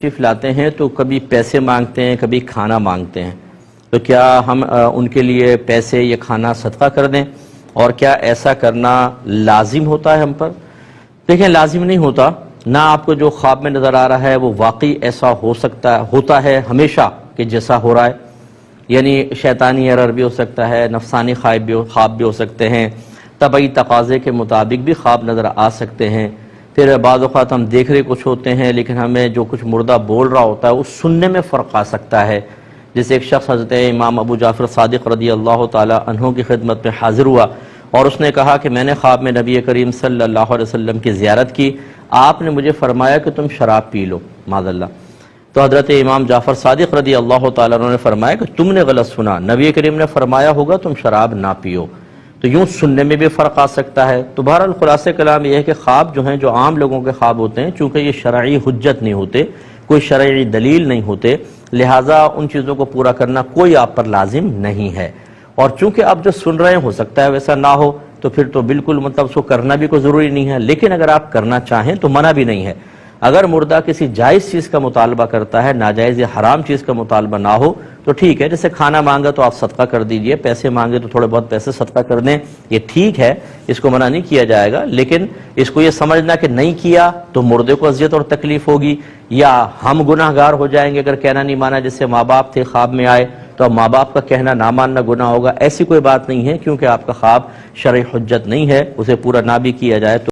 تشریف لاتے ہیں تو کبھی پیسے مانگتے ہیں، کبھی کھانا مانگتے ہیں، تو کیا ہم ان کے لیے پیسے یا کھانا صدقہ کر دیں؟ اور کیا ایسا کرنا لازم ہوتا ہے ہم پر؟ دیکھیں، لازم نہیں ہوتا، نہ آپ کو جو خواب میں نظر آ رہا ہے وہ واقعی ایسا ہوتا ہے ہمیشہ کہ جیسا ہو رہا ہے، یعنی شیطانی ایرر بھی ہو سکتا ہے، نفسانی خواب بھی ہو سکتے ہیں، طبعی تقاضے کے مطابق بھی خواب نظر آ سکتے ہیں۔ پھر بعض اوقات ہم دیکھ رہے کچھ ہوتے ہیں لیکن ہمیں جو کچھ مردہ بول رہا ہوتا ہے اس سننے میں فرق آ سکتا ہے۔ جیسے ایک شخص حضرت امام ابو جعفر صادق رضی اللہ تعالی عنہ کی خدمت میں حاضر ہوا اور اس نے کہا کہ میں نے خواب میں نبی کریم صلی اللہ علیہ وسلم کی زیارت کی، آپ نے مجھے فرمایا کہ تم شراب پی لو، معاذ اللہ۔ تو حضرت امام جعفر صادق رضی اللہ تعالیٰ عنہ نے فرمایا کہ تم نے غلط سنا، نبی کریم نے فرمایا ہوگا تم شراب نہ پیو۔ تو یوں سننے میں بھی فرق آ سکتا ہے۔ تو بہرحال خلاصہ کلام یہ ہے کہ خواب جو ہیں، جو عام لوگوں کے خواب ہوتے ہیں، چونکہ یہ شرعی حجت نہیں ہوتے، کوئی شرعی دلیل نہیں ہوتے، لہٰذا ان چیزوں کو پورا کرنا کوئی آپ پر لازم نہیں ہے۔ اور چونکہ آپ جو سن رہے ہیں ہو سکتا ہے ویسا نہ ہو، تو پھر تو بالکل مطلب اس کو کرنا بھی کوئی ضروری نہیں ہے، لیکن اگر آپ کرنا چاہیں تو منع بھی نہیں ہے۔ اگر مردہ کسی جائز چیز کا مطالبہ کرتا ہے، ناجائز یا حرام چیز کا مطالبہ نہ ہو تو ٹھیک ہے، جیسے کھانا مانگا تو آپ صدقہ کر دیجئے، پیسے مانگے تو تھوڑے بہت پیسے صدقہ کر دیں، یہ ٹھیک ہے، اس کو منع نہیں کیا جائے گا۔ لیکن اس کو یہ سمجھنا کہ نہیں کیا تو مردے کو اذیت اور تکلیف ہوگی یا ہم گناہ گار ہو جائیں گے اگر کہنا نہیں مانا، جیسے ماں باپ تھے خواب میں آئے تو اب ماں باپ کا کہنا نہ ماننا گناہ ہوگا، ایسی کوئی بات نہیں ہے، کیونکہ آپ کا خواب شرعی حجت نہیں ہے، اسے پورا نہ بھی کیا جائے تو